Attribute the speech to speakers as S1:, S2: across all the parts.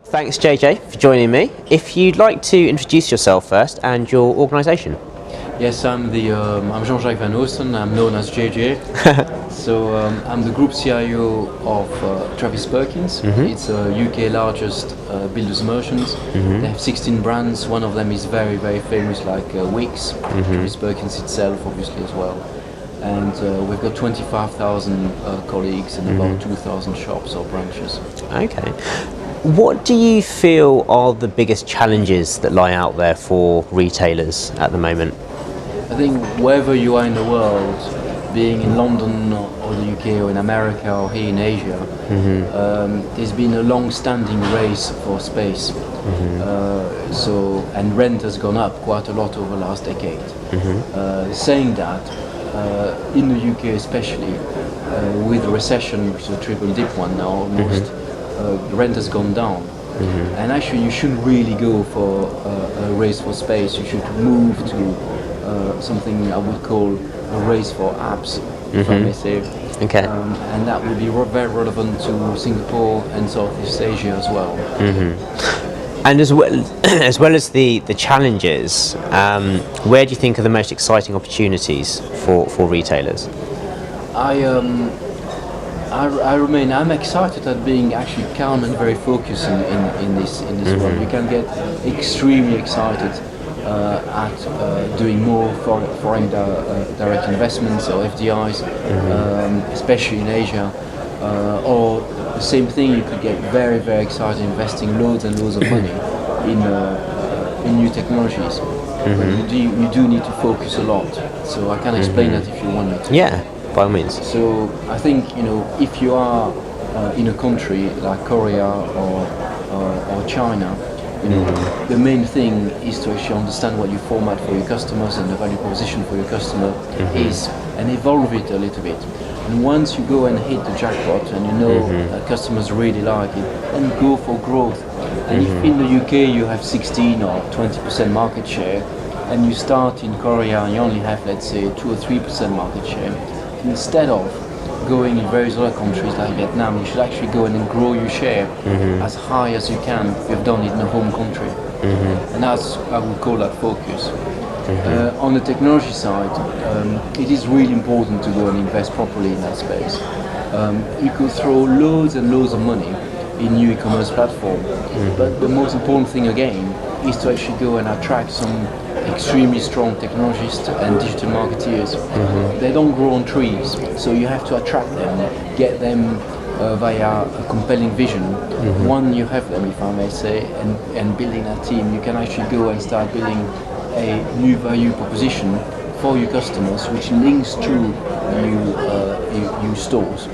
S1: Thanks, JJ, for joining me. If you'd like to introduce yourself first and your organisation.
S2: Yes, I'm Jean-Jacques Van Oosten. I'm known as JJ. I'm the group CIO of Travis Perkins. It's a UK largest builders merchant. They have 16 brands. One of them is very, very famous, like Wix. Travis Perkins itself, obviously, as well. And we've got 25,000 colleagues and about 2,000 shops or branches.
S1: Okay. What do you feel are the biggest challenges that lie out there for retailers at the moment?
S2: I think wherever you are in the world, being in London or the UK or in America or here in Asia, there's been a long-standing race for space. And rent has gone up quite a lot over the last decade. Saying that, in the UK especially, with the recession, which is a triple dip one now almost, the rent has gone down. And actually you shouldn't really go for a race for space. You should move to something I would call a race for apps, if I may say.
S1: Okay.
S2: And that would be very relevant to Singapore and Southeast Asia as well.
S1: And as well as the challenges, where do you think are the most exciting opportunities for retailers?
S2: I'm excited at being actually calm and very focused in this world. You can get extremely excited at doing more foreign direct investments or FDIs, especially in Asia. Or the same thing, you could get very, very excited investing loads and loads of money in new technologies. But you do need to focus a lot. So I can explain that if you want me to.
S1: Yeah, by all means.
S2: So I think, if you are in a country like Korea or China, the main thing is to actually understand what you format for your customers and the value proposition for your customer is, and evolve it a little bit. And once you go and hit the jackpot and that customers really like it, then go for growth. And if in the UK you have 16 or 20% market share, and you start in Korea and you only have, let's say, 2 or 3% market share, instead of going in various other countries like Vietnam, you should actually go in and grow your share as high as you can if you've done it in a home country. And that's, I would call that focus. On the technology side, it is really important to go and invest properly in that space. You could throw loads and loads of money in new e-commerce platform, but the most important thing again is to actually go and attract some extremely strong technologists and digital marketeers. They don't grow on trees, so you have to attract them, get them via a compelling vision. One, you have them, if I may say, and building that team, you can actually go and start building a new value proposition for your customers, which links to your stores.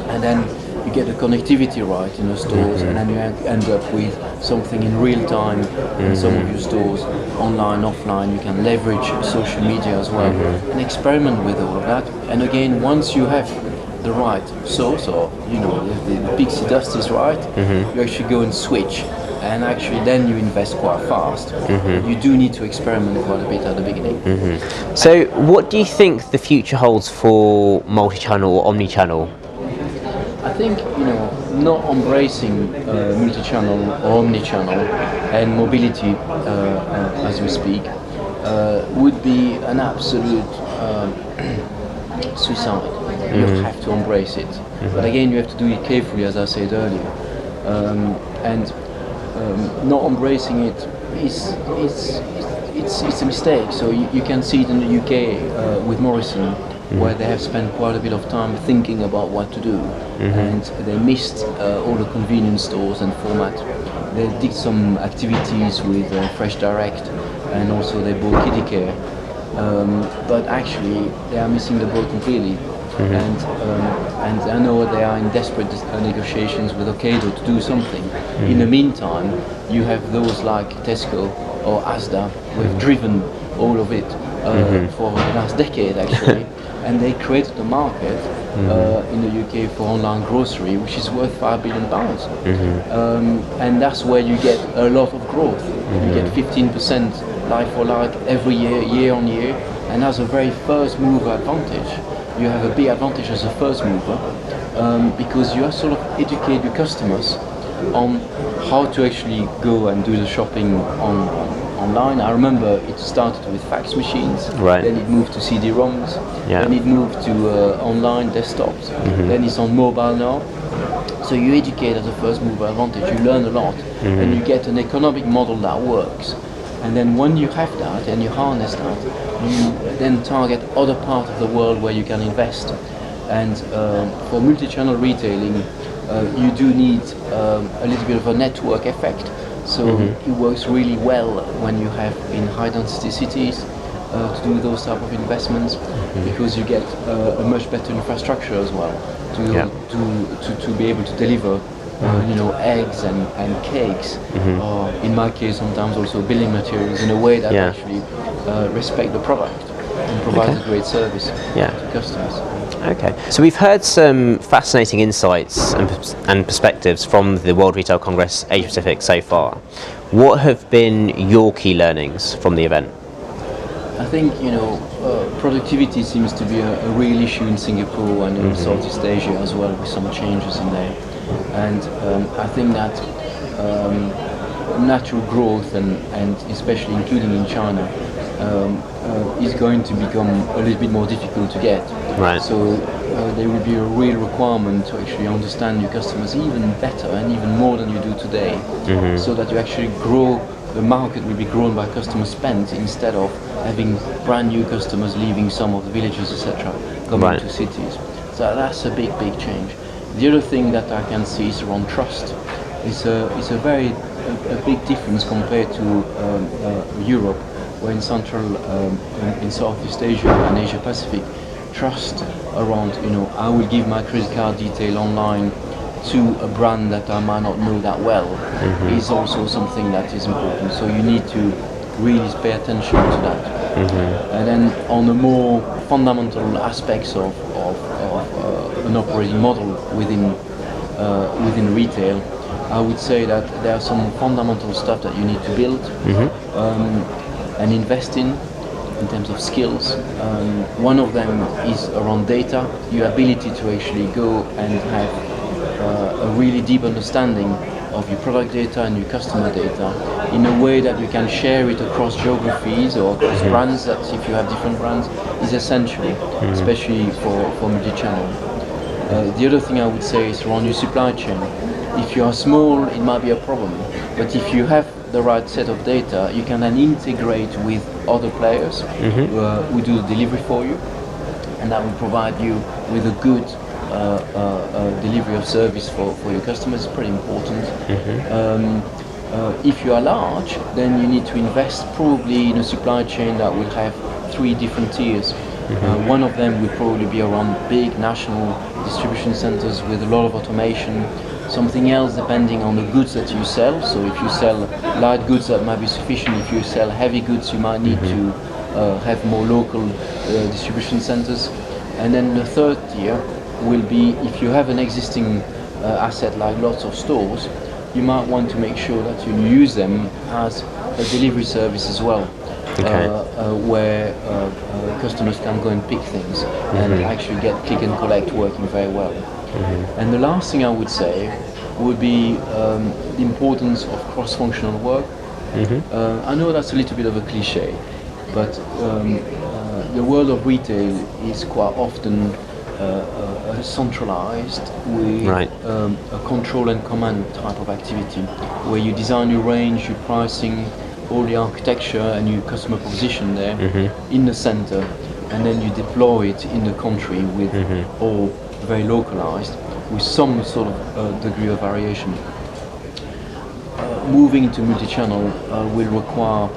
S2: And then you get the connectivity right in the stores, and then you end up with something in real time in some of your stores, online, offline. You can leverage social media as well and experiment with all of that. And again, once you have the right source, or the pixie dust is right, you actually go and switch, and actually then you invest quite fast. You do need to experiment quite a bit at the beginning.
S1: So what do you think the future holds for multi-channel or omni-channel?
S2: I think not embracing multi-channel or omni-channel and mobility as we speak would be an absolute suicide. You have to embrace it, but again you have to do it carefully, as I said earlier. Not embracing it it's a mistake. So you can see it in the UK with Morrison, where they have spent quite a bit of time thinking about what to do, and they missed all the convenience stores and format. They did some activities with Fresh Direct, and also they bought Kitty Care, but actually they are missing the boat completely. And I know they are in desperate negotiations with Ocado to do something. In the meantime, you have those like Tesco or Asda who have driven all of it for the last decade actually, and they created a market in the UK for online grocery, which is worth £5 billion. And that's where you get a lot of growth. You get 15% like for like every year, year on year, and as a very first mover advantage. You have a big advantage as a first mover because you have sort of educate your customers on how to actually go and do the shopping online. I remember it started with fax machines,
S1: Right.
S2: then it moved to CD-ROMs,
S1: Yeah.
S2: then it moved to online desktops, then it's on mobile now. So you educate as a first mover advantage, you learn a lot, and you get an economic model that works. And then when you have that and you harness that, you then target other parts of the world where you can invest. And for multi-channel retailing, you do need a little bit of a network effect. So it works really well when you have in high density cities to do those type of investments, because you get a much better infrastructure as well to be able to deliver eggs and cakes, or in my case sometimes also building materials, in a way that actually respect the product and provides a great service to customers.
S1: Okay, so we've heard some fascinating insights and perspectives from the World Retail Congress Asia Pacific so far. What have been your key learnings from the event?
S2: I think productivity seems to be a real issue in Singapore and in Southeast Asia as well, with some changes in there. And I think that natural growth and especially including in China is going to become a little bit more difficult to get.
S1: Right.
S2: So there will be a real requirement to actually understand your customers even better and even more than you do today, so that you actually grow. The market will be grown by customer spend instead of having brand new customers leaving some of the villages, etc., coming to cities. So that's a big change. The other thing that I can see is around trust. It's a very big difference compared to Europe, where in in Southeast Asia and Asia Pacific, trust around I will give my credit card detail online to a brand that I might not know that well is also something that is important. So you need to really pay attention to that. And then on the more fundamental aspects of an operating model within retail, I would say that there are some fundamental stuff that you need to build and invest in terms of skills. One of them is around data, your ability to actually go and have a really deep understanding of your product data and your customer data in a way that you can share it across geographies or across brands, that if you have different brands, is essential, especially for multi-channel. The other thing I would say is around your supply chain. If you are small, it might be a problem, but if you have the right set of data, you can then integrate with other players who do the delivery for you, and that will provide you with a good delivery of service for your customers. Is pretty important. If you are large, then you need to invest probably in a supply chain that will have 3 different tiers. One of them will probably be around big national distribution centers with a lot of automation. Something else depending on the goods that you sell. So if you sell light goods, that might be sufficient. If you sell heavy goods, you might need to have more local distribution centers. And then the third tier will be, if you have an existing asset like lots of stores, you might want to make sure that you use them as a delivery service as well, where customers can go and pick things and actually get click and collect working very well. And the last thing I would say would be the importance of cross-functional work. I know that's a little bit of a cliche, but the world of retail is quite often centralized with a control and command type of activity, where you design your range, your pricing, all the architecture and your customer proposition there in the center, and then you deploy it in the country with all very localized with some sort of degree of variation. Moving to multi-channel will require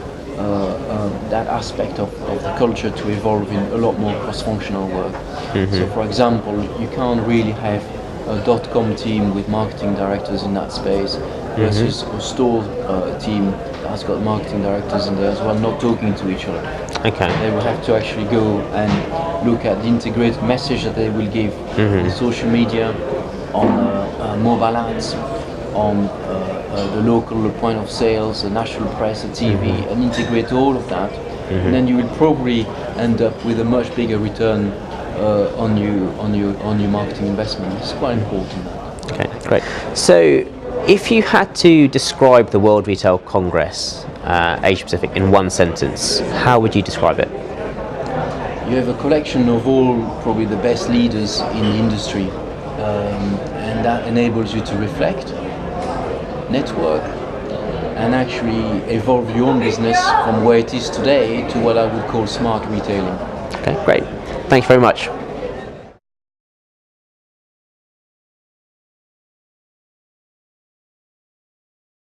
S2: that aspect of the culture to evolve in a lot more cross-functional work. So for example, you can't really have a .com team with marketing directors in that space versus a store team that has got marketing directors in there as well, not talking to each other. They will have to actually go and look at the integrated message that they will give on social media, on mobile ads, on the local point of sales, the national press, the TV, and integrate all of that. And then you will probably end up with a much bigger return on your marketing investment. It's quite important.
S1: Okay, great. So If you had to describe the World Retail Congress Asia Pacific in one sentence, how would you describe it?
S2: You have a collection of all probably the best leaders in the industry, and that enables you to reflect, network, and actually evolve your own business from where it is today to what I would call smart retailing.
S1: Okay, great. Thank you very much.